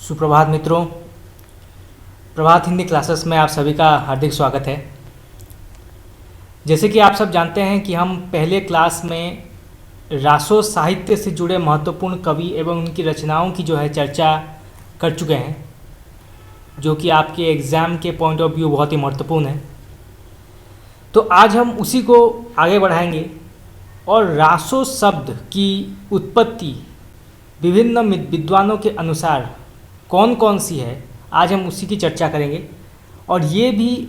सुप्रभात मित्रों, प्रभात हिंदी क्लासेस में आप सभी का हार्दिक स्वागत है। जैसे कि आप सब जानते हैं कि हम पहले क्लास में रासो साहित्य से जुड़े महत्वपूर्ण कवि एवं उनकी रचनाओं की जो है चर्चा कर चुके हैं, जो कि आपके एग्ज़ाम के पॉइंट ऑफ व्यू बहुत ही महत्वपूर्ण है। तो आज हम उसी को आगे बढ़ाएंगे और रासो शब्द की उत्पत्ति विभिन्न विद्वानों के अनुसार कौन कौन सी है, आज हम उसी की चर्चा करेंगे। और ये भी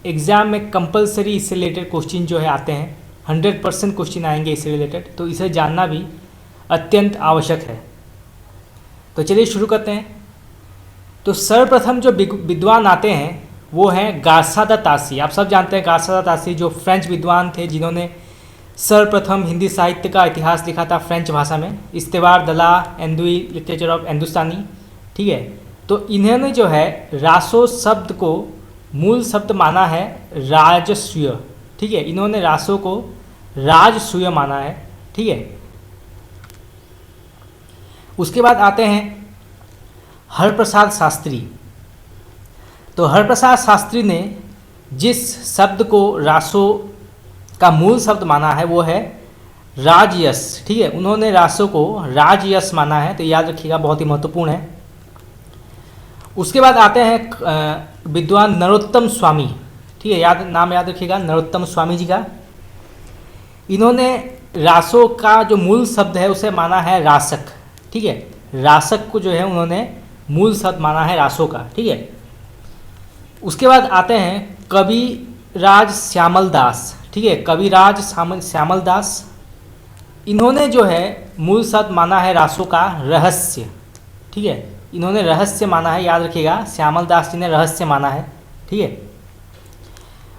एग्ज़ाम में कंपलसरी इससे रिलेटेड क्वेश्चन जो है आते हैं, 100% क्वेश्चन आएंगे इससे रिलेटेड, तो इसे जानना भी अत्यंत आवश्यक है। तो चलिए शुरू करते हैं। तो सर्वप्रथम जो विद्वान आते हैं वो हैं गार्सा द तासी। आप सब जानते हैं गार्सा द तासी जो फ्रेंच विद्वान थे, जिन्होंने सर्वप्रथम हिंदी साहित्य का इतिहास लिखा था फ्रेंच भाषा में, इस्तेवार दला एंदुई लिटरेचर ऑफ हिंदुस्तानी। ठीक है, तो इन्होंने जो है रासो शब्द को मूल शब्द माना है राजसूय। ठीक है, इन्होंने रासो को राजसूय माना है। ठीक है, उसके बाद आते हैं हरप्रसाद शास्त्री। तो हरप्रसाद शास्त्री ने जिस शब्द को रासो का मूल शब्द माना है वो है राजयश। ठीक है, उन्होंने रासो को राजयश माना है, तो याद रखिएगा, बहुत ही महत्वपूर्ण है। उसके बाद आते हैं विद्वान नरोत्तम स्वामी। ठीक है, नाम याद रखिएगा, नरोत्तम स्वामी जी का। इन्होंने रासो का जो मूल शब्द है उसे माना है रासक। ठीक है, रासक को जो है उन्होंने मूल शब्द माना है रासो का। ठीक है, उसके बाद आते हैं कविराज श्यामल दास। ठीक है, कविराज श्यामल दास, इन्होंने जो है मूल शब्द माना है रासो का रहस्य। ठीक है, इन्होंने रहस्य माना है, याद रखिएगा, श्यामल दास जी ने रहस्य माना है। ठीक है,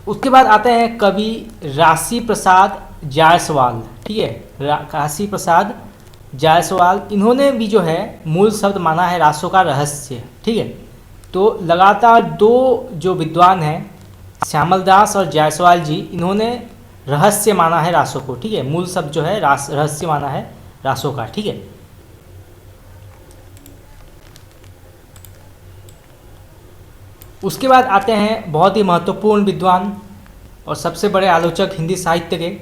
उसके बाद आते हैं कवि राशि प्रसाद जायसवाल। ठीक है, राशि प्रसाद जायसवाल, इन्होंने भी जो है मूल शब्द माना है रासो का रहस्य। ठीक है, तो लगातार दो जो विद्वान हैं श्यामल दास और जायसवाल जी, इन्होंने रहस्य माना है रासो को। ठीक है, मूल शब्द जो है रहस्य माना है रासो का। ठीक है, उसके बाद आते हैं बहुत ही महत्वपूर्ण विद्वान और सबसे बड़े आलोचक हिंदी साहित्य के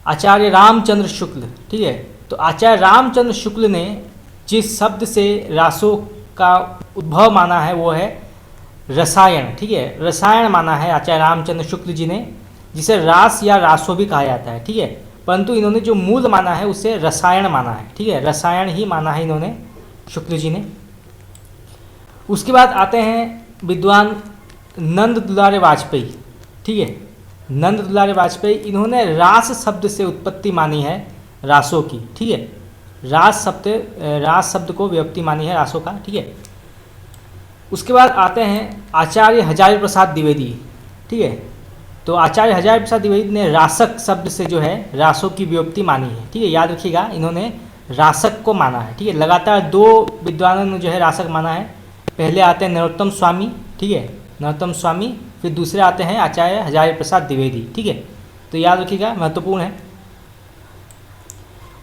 आचार्य रामचंद्र शुक्ल। ठीक है, तो आचार्य रामचंद्र शुक्ल ने जिस शब्द से रासो का उद्भव माना है वो है रसायन। ठीक है, रसायन माना है आचार्य रामचंद्र शुक्ल जी ने, जिसे रास या रासो भी कहा जाता है। ठीक है, परंतु इन्होंने जो मूल माना है उसे रसायन माना है। ठीक है, रसायन ही माना है इन्होंने शुक्ल जी ने। उसके बाद आते हैं विद्वान नंद दुलारे वाजपेयी। ठीक है, नंद दुलारे वाजपेयी, इन्होंने रास शब्द से उत्पत्ति मानी है रासो की। ठीक है, रास शब्द को व्युत्पत्ति मानी है रासो का। ठीक है, उसके बाद आते हैं आचार्य हजारी प्रसाद द्विवेदी। ठीक है, तो आचार्य हजारी प्रसाद द्विवेदी ने रासक शब्द से जो है रासो की व्युत्पत्ति मानी है। ठीक है, याद रखिएगा, इन्होंने रासक को माना है। ठीक है, लगातार दो विद्वानों ने जो है रासक माना है। पहले आते हैं नरोत्तम स्वामी। ठीक है, नरोत्तम स्वामी, फिर दूसरे आते हैं आचार्य हजारी प्रसाद द्विवेदी। ठीक है, तो याद रखिएगा, महत्वपूर्ण है।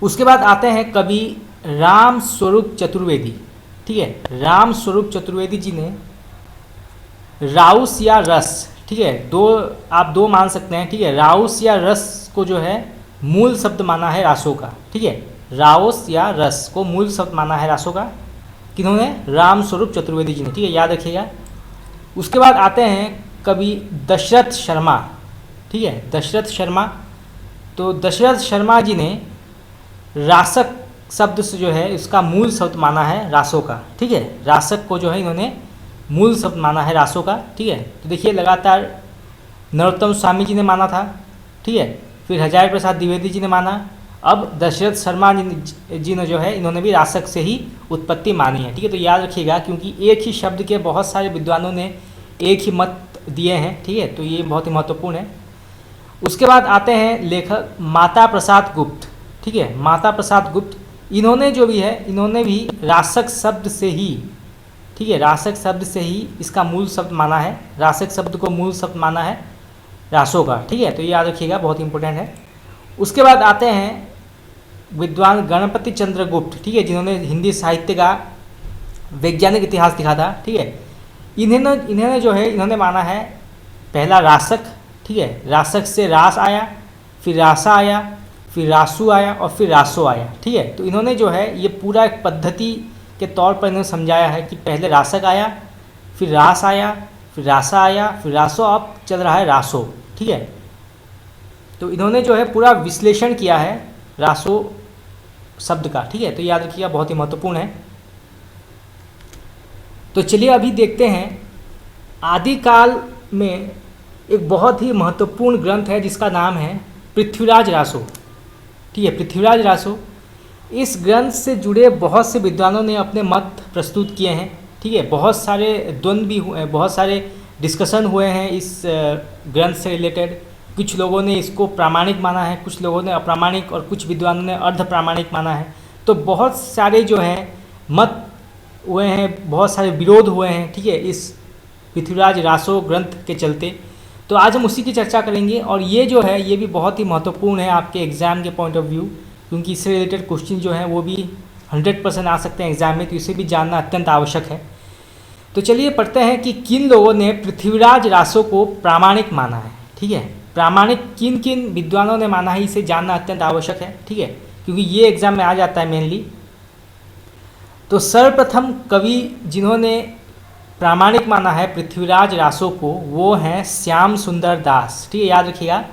उसके बाद आते हैं कवि राम स्वरूप चतुर्वेदी। ठीक है, राम स्वरूप चतुर्वेदी जी ने राउस या रस, ठीक है, आप दो मान सकते हैं। ठीक है, राउस या रस को जो है मूल शब्द माना है रासो का। ठीक है, राउस या रस को मूल शब्द माना है रासो का, किन्होंने? राम स्वरूप चतुर्वेदी जी ने। ठीक है, याद रखिएगा। उसके बाद आते हैं कवि दशरथ शर्मा। ठीक है, दशरथ शर्मा, तो दशरथ शर्मा जी ने रासक शब्द से जो है इसका मूल शब्द माना है रासो का। ठीक है, रासक को जो है इन्होंने मूल शब्द माना है रासो का। ठीक है, तो देखिए, लगातार नरोत्तम स्वामी जी ने माना था। ठीक है, फिर हजारी प्रसाद द्विवेदी जी ने माना, अब दशरथ शर्मा जी ने जो है इन्होंने भी रासक से ही उत्पत्ति मानी है। ठीक है, तो याद रखिएगा, क्योंकि एक ही शब्द के बहुत सारे विद्वानों ने एक ही मत दिए हैं। ठीक है, तो ये बहुत ही महत्वपूर्ण है। उसके बाद आते हैं लेखक माता प्रसाद गुप्त। ठीक है, माता प्रसाद गुप्त, इन्होंने जो भी है, इन्होंने भी रासक शब्द से ही, ठीक है, रासक शब्द से ही इसका मूल शब्द माना है, रासक शब्द को मूल शब्द माना है रासो का। ठीक है, तो ये याद रखिएगा, बहुत इंपॉर्टेंट है। उसके बाद आते हैं विद्वान गणपति चंद्र गुप्त, ठीक है, जिन्होंने हिंदी साहित्य का वैज्ञानिक इतिहास लिखा था, ठीक है, इन्होंने जो है इन्होंने माना है पहला रासक, ठीक है, रासक से रास आया, फिर रासा आया, फिर रासु आया और फिर रासो आया, ठीक है। तो इन्होंने जो है ये पूरा एक पद्धति के तौर पर इन्होंने समझाया है कि पहले रासक आया, फिर रास आया, फिर रासा आया, फिर रासो, अब चल रहा है रासो, ठीक है। तो इन्होंने जो है पूरा विश्लेषण किया है रासो शब्द का, ठीक है। तो याद रखिएगा, बहुत ही महत्वपूर्ण है। तो चलिए अभी देखते हैं आदिकाल में एक बहुत ही महत्वपूर्ण ग्रंथ है जिसका नाम है पृथ्वीराज रासो, ठीक है, पृथ्वीराज रासो। इस ग्रंथ से जुड़े बहुत से विद्वानों ने अपने मत प्रस्तुत किए हैं, ठीक है। बहुत सारे द्वंद्व भी हुए, बहुत सारे डिस्कशन हुए हैं इस ग्रंथ से रिलेटेड। कुछ लोगों ने इसको प्रामाणिक माना है, कुछ लोगों ने अप्रामाणिक और कुछ विद्वानों ने अर्ध प्रामाणिक माना है। तो बहुत सारे जो हैं मत हुए हैं, बहुत सारे विरोध हुए हैं, ठीक है, इस पृथ्वीराज रासो ग्रंथ के चलते। तो आज हम उसी की चर्चा करेंगे और ये जो है ये भी बहुत ही महत्वपूर्ण है आपके एग्ज़ाम के पॉइंट ऑफ व्यू, क्योंकि इससे रिलेटेड क्वेश्चन जो हैं वो भी 100% आ सकते हैं एग्ज़ाम में, तो इसे भी जानना अत्यंत आवश्यक है। तो चलिए पढ़ते हैं कि किन लोगों ने पृथ्वीराज रासो को प्रामाणिक माना है, ठीक है। प्रामाणिक किन किन विद्वानों ने माना है, इसे जानना अत्यंत आवश्यक है, ठीक है, क्योंकि ये एग्ज़ाम में आ जाता है मेनली। तो सर्वप्रथम कवि जिन्होंने प्रामाणिक माना है पृथ्वीराज रासो को, वो हैं श्याम सुंदर दास, ठीक है, याद रखिएगा,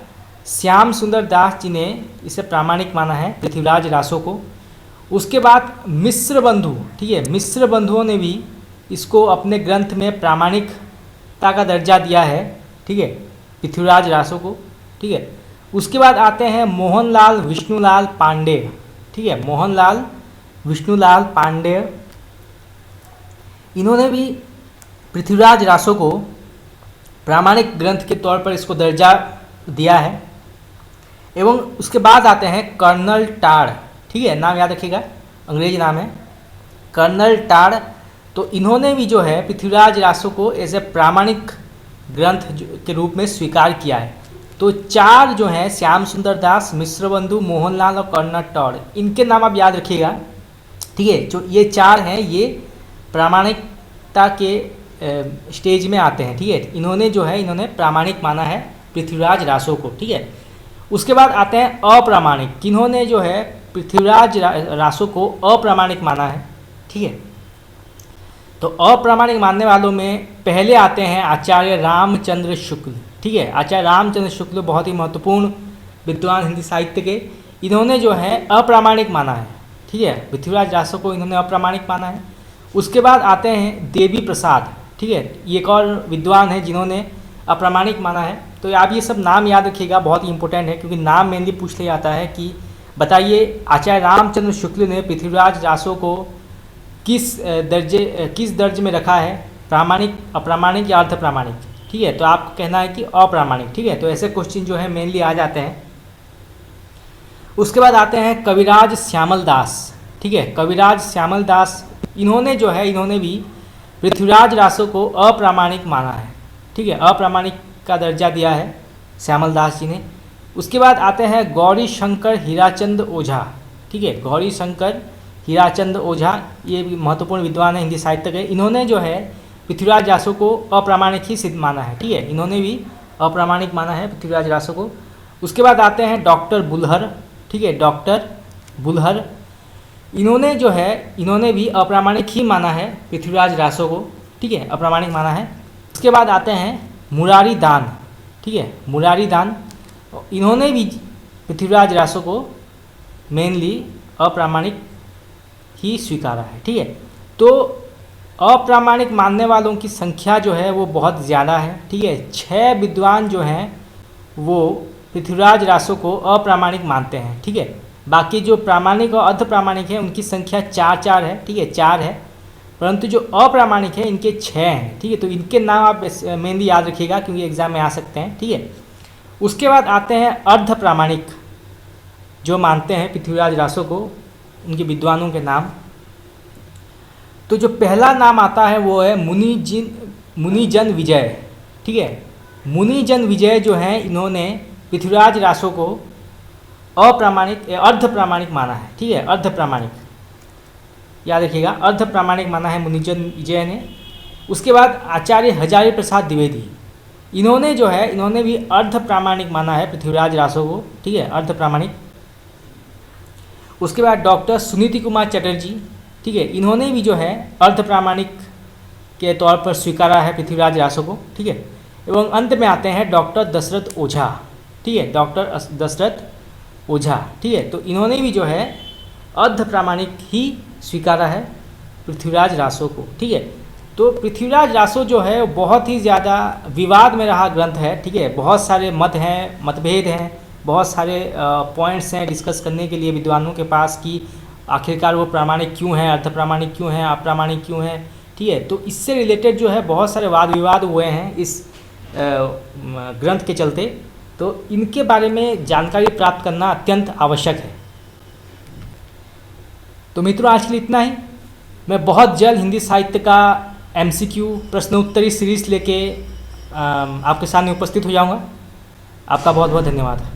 श्याम सुंदर दास जी ने इसे प्रामाणिक माना है पृथ्वीराज रासो को। उसके बाद मिश्र बंधु, ठीक है, मिश्र बंधुओं ने भी इसको अपने ग्रंथ में प्रामाणिकता का दर्जा दिया है, ठीक है, पृथ्वीराज रासो को, ठीक है। उसके बाद आते हैं मोहनलाल विष्णुलाल पांडेय, ठीक है, मोहनलाल विष्णुलाल पांडेय, इन्होंने भी पृथ्वीराज रासो को प्रामाणिक ग्रंथ के तौर पर इसको दर्जा दिया है। एवं उसके बाद आते हैं कर्नल टाड़, ठीक है, नाम याद रखिएगा, अंग्रेजी नाम है कर्नल टाड़। तो इन्होंने भी जो है पृथ्वीराज रासो को एज ए प्रामाणिक ग्रंथ के रूप में स्वीकार किया है। तो चार जो हैं श्याम सुंदर दास, मिश्रबंधु, मोहनलाल और कर्नल टाड़, इनके नाम आप याद रखिएगा, ठीक है। जो ये चार हैं ये प्रामाणिकता के स्टेज में आते हैं, ठीक है। इन्होंने जो है इन्होंने प्रामाणिक माना है पृथ्वीराज रासो को, ठीक है। उसके बाद आते हैं अप्रामाणिक, किन्होंने जो है पृथ्वीराज रासो को अप्रामाणिक माना है, ठीक है। तो अप्रामाणिक मानने वालों में पहले आते हैं आचार्य रामचंद्र शुक्ल, ठीक है। आचार्य रामचंद्र शुक्ल बहुत ही महत्वपूर्ण विद्वान हिंदी साहित्य के, इन्होंने जो है अप्रामाणिक माना है, ठीक है, पृथ्वीराज रासो को इन्होंने अप्रामाणिक माना है। उसके बाद आते हैं देवी प्रसाद, ठीक है, ये एक और विद्वान है जिन्होंने अप्रामाणिक माना है। तो आप ये सब नाम याद रखिएगा, बहुत ही इंपॉर्टेंट है, क्योंकि नाम मेनली पूछ लिया जाता है कि बताइए आचार्य रामचंद्र शुक्ल ने पृथ्वीराज रासो को किस दर्ज में रखा है, प्रामाणिक, अप्रामाणिक या अर्ध प्रामाणिक, ठीक है। तो आपको कहना है कि अप्रामाणिक, ठीक है। तो ऐसे क्वेश्चन जो है मेनली आ जाते हैं। उसके बाद आते हैं कविराज श्यामल दास, ठीक है, कविराज श्यामल दास, इन्होंने जो है इन्होंने भी पृथ्वीराज रासो को अप्रामाणिक माना है, ठीक है, अप्रामाणिक का दर्जा दिया है श्यामल दास जी ने। उसके बाद आते हैं गौरी शंकर हीराचंद ओझा, ठीक है, गौरी शंकर हीराचंद ओझा, ये भी महत्वपूर्ण विद्वान है हिंदी साहित्य के, इन्होंने जो है पृथ्वीराज रासो को अप्रामाणिक ही सिद्ध माना है, ठीक है, इन्होंने भी अप्रामाणिक माना है पृथ्वीराज रासो को। उसके बाद आते हैं डॉक्टर बुल्हर, ठीक है, डॉक्टर बुल्हर, इन्होंने जो है इन्होंने भी अप्रामाणिक ही माना है पृथ्वीराज रासो को, ठीक है, अप्रामाणिक माना है। उसके बाद आते हैं मुरारी दान, ठीक है, मुरारी दान, इन्होंने भी पृथ्वीराज रासो को मेनली अप्रामाणिक ही स्वीकारा है, ठीक है। तो अप्रामाणिक मानने वालों की संख्या जो है वो बहुत ज़्यादा है, ठीक है, 6 विद्वान जो हैं वो पृथ्वीराज रासो को अप्रामाणिक मानते हैं, ठीक है। बाकी जो प्रामाणिक और अर्ध प्रामाणिक है उनकी संख्या 4 है, ठीक है, 4 है, परंतु जो अप्रामाणिक है इनके 6 हैं, ठीक है। तो इनके नाम आप मेनली याद रखिएगा क्योंकि एग्जाम में आ सकते हैं, ठीक है। उसके बाद आते हैं अर्ध प्रामाणिक जो मानते हैं पृथ्वीराज रासो को, उनके विद्वानों के नाम। तो जो पहला नाम आता है वो है मुनिजन विजय, ठीक है, मुनिजन विजय जो हैं इन्होंने पृथ्वीराज रासो को अप्रामाणिक अर्ध प्रामाणिक माना है, ठीक है, अर्ध प्रामाणिक, याद रखिएगा, अर्ध प्रामाणिक माना है मुनिजन विजय ने। उसके बाद आचार्य हजारी प्रसाद द्विवेदी, इन्होंने जो है इन्होंने भी अर्ध प्रामाणिक माना है पृथ्वीराज रासो को, ठीक है, अर्ध प्रामाणिक। उसके बाद डॉक्टर सुनीति कुमार चटर्जी, ठीक है, इन्होंने भी जो है अर्ध प्रामाणिक के तौर पर स्वीकारा है पृथ्वीराज रासो को, ठीक है। एवं अंत में आते हैं डॉक्टर दशरथ ओझा, ठीक है, डॉक्टर दशरथ ओझा, ठीक है, तो इन्होंने भी जो है अर्ध प्रामाणिक ही स्वीकारा है पृथ्वीराज रासो को, ठीक है। तो पृथ्वीराज रासो जो है बहुत ही ज़्यादा विवाद में रहा ग्रंथ है, ठीक है, बहुत सारे मत हैं, मतभेद हैं, बहुत सारे पॉइंट्स हैं डिस्कस करने के लिए विद्वानों के पास कि आखिरकार वो प्रामाणिक क्यों है, अर्ध प्रामाणिक क्यों है, अप्रामाणिक क्यों है, ठीक है। तो इससे रिलेटेड जो है बहुत सारे वाद विवाद हुए हैं इस ग्रंथ के चलते, तो इनके बारे में जानकारी प्राप्त करना अत्यंत आवश्यक है। तो मित्रों आज के लिए इतना ही। मैं बहुत जल्द हिंदी साहित्य का MCQ प्रश्नोत्तरी सीरीज लेके आपके सामने उपस्थित हो जाऊंगा। आपका बहुत बहुत धन्यवाद।